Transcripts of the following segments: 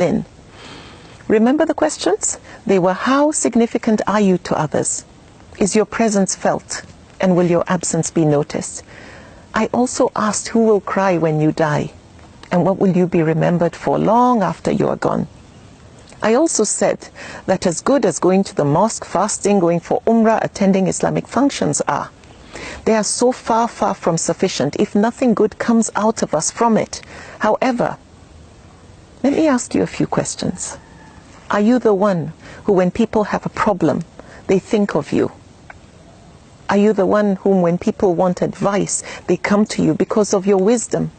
in. Remember the questions? They were, how significant are you to others? Is your presence felt? And will your absence be noticed? I also asked, who will cry when you die? And what will you be remembered for long after you are gone? I also said that as good as going to the mosque, fasting, going for umrah, attending Islamic functions are, they are so far from sufficient if nothing good comes out of us from it. However, let me ask you a few questions. Are you the one who, when people have a problem, they think of you? Are you the one whom, when people want advice, they come to you because of your wisdom?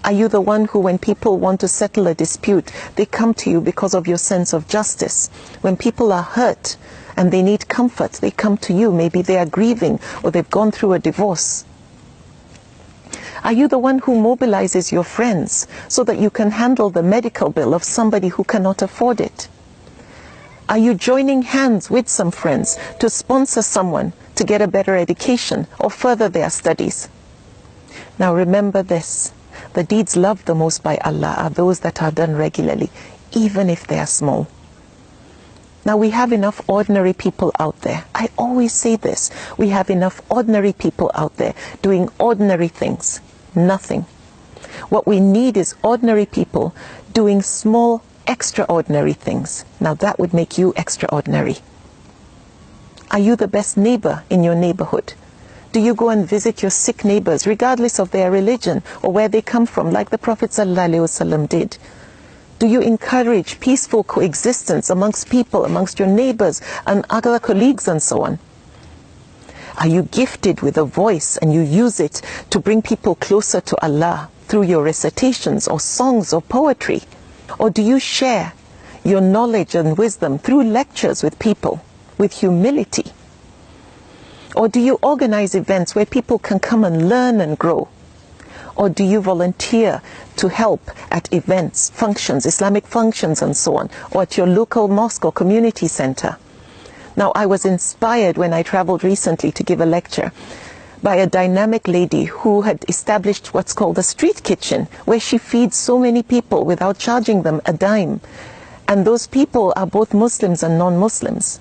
Are you the one who, when people want to settle a dispute, they come to you because of your sense of justice? When people are hurt and they need comfort, they come to you. Maybe they are grieving or they've gone through a divorce. Are you the one who mobilizes your friends so that you can handle the medical bill of somebody who cannot afford it? Are you joining hands with some friends to sponsor someone to get a better education or further their studies? Now remember this. The deeds loved the most by Allah are those that are done regularly, even if they are small. Now we have enough ordinary people out there. I always say this. We have enough ordinary people out there doing ordinary things. Nothing. What we need is ordinary people doing small, extraordinary things. Now that would make you extraordinary. Are you the best neighbor in your neighborhood? Do you go and visit your sick neighbors, regardless of their religion or where they come from, like the Prophet ﷺ did? Do you encourage peaceful coexistence amongst people, amongst your neighbors and other colleagues and so on? Are you gifted with a voice and you use it to bring people closer to Allah through your recitations or songs or poetry? Or do you share your knowledge and wisdom through lectures with people with humility? Or do you organize events where people can come and learn and grow? Or do you volunteer to help at events, functions, Islamic functions and so on, or at your local mosque or community center? Now, I was inspired when I traveled recently to give a lecture by a dynamic lady who had established what's called a street kitchen, where she feeds so many people without charging them a dime. And those people are both Muslims and non-Muslims.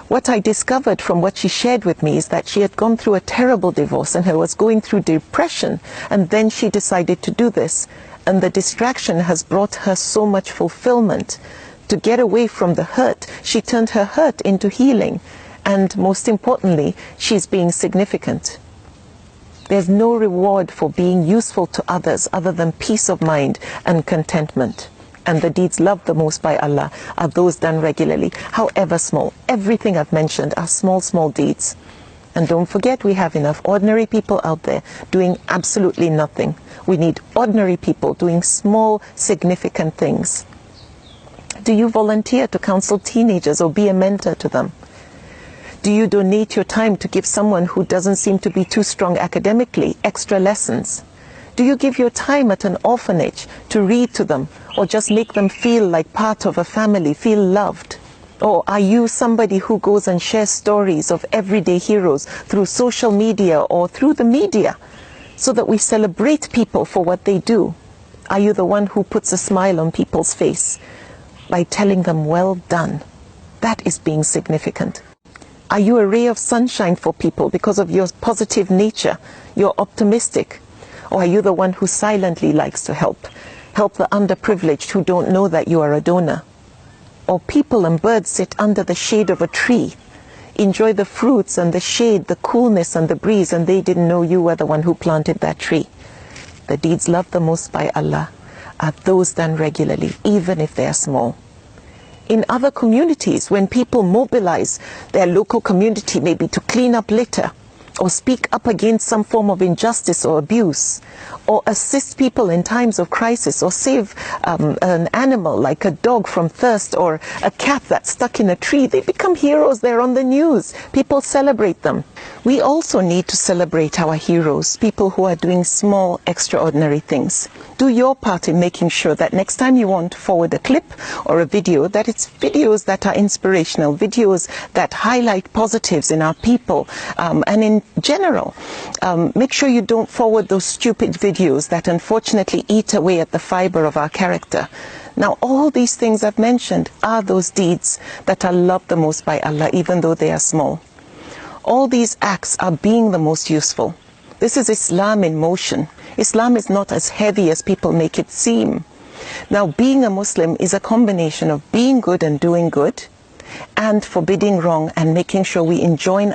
What I discovered from what she shared with me is that she had gone through a terrible divorce and was going through depression, and then she decided to do this, and the distraction has brought her so much fulfillment. To get away from the hurt, she turned her hurt into healing, and most importantly, she's being significant. There's no reward for being useful to others other than peace of mind and contentment. And the deeds loved the most by Allah are those done regularly, however small. Everything I've mentioned are small, small deeds. And don't forget, we have enough ordinary people out there doing absolutely nothing. We need ordinary people doing small, significant things. Do you volunteer to counsel teenagers or be a mentor to them? Do you donate your time to give someone who doesn't seem to be too strong academically extra lessons? Do you give your time at an orphanage to read to them or just make them feel like part of a family, feel loved? Or are you somebody who goes and shares stories of everyday heroes through social media or through the media so that we celebrate people for what they do? Are you the one who puts a smile on people's face by telling them, well done? That is being significant. Are you a ray of sunshine for people because of your positive nature? You're optimistic. Or are you the one who silently likes to help? Help the underprivileged who don't know that you are a donor. Or people and birds sit under the shade of a tree, enjoy the fruits and the shade, the coolness and the breeze, and they didn't know you were the one who planted that tree. The deeds loved the most by Allah are those done regularly, even if they are small. In other communities, when people mobilize their local community maybe to clean up litter, or speak up against some form of injustice or abuse, or assist people in times of crisis, or save an animal like a dog from thirst, or a cat that's stuck in a tree, they become heroes. They're on the news. People celebrate them. We also need to celebrate our heroes, people who are doing small, extraordinary things. Do your part in making sure that next time you want to forward a clip or a video, that it's videos that are inspirational, videos that highlight positives in our people, and in general. Make sure you don't forward those stupid videos that unfortunately eat away at the fiber of our character. Now, all these things I've mentioned are those deeds that are loved the most by Allah, even though they are small. All these acts are being the most useful. This is Islam in motion. Islam is not as heavy as people make it seem. Now, being a Muslim is a combination of being good and doing good, and forbidding wrong and making sure we enjoin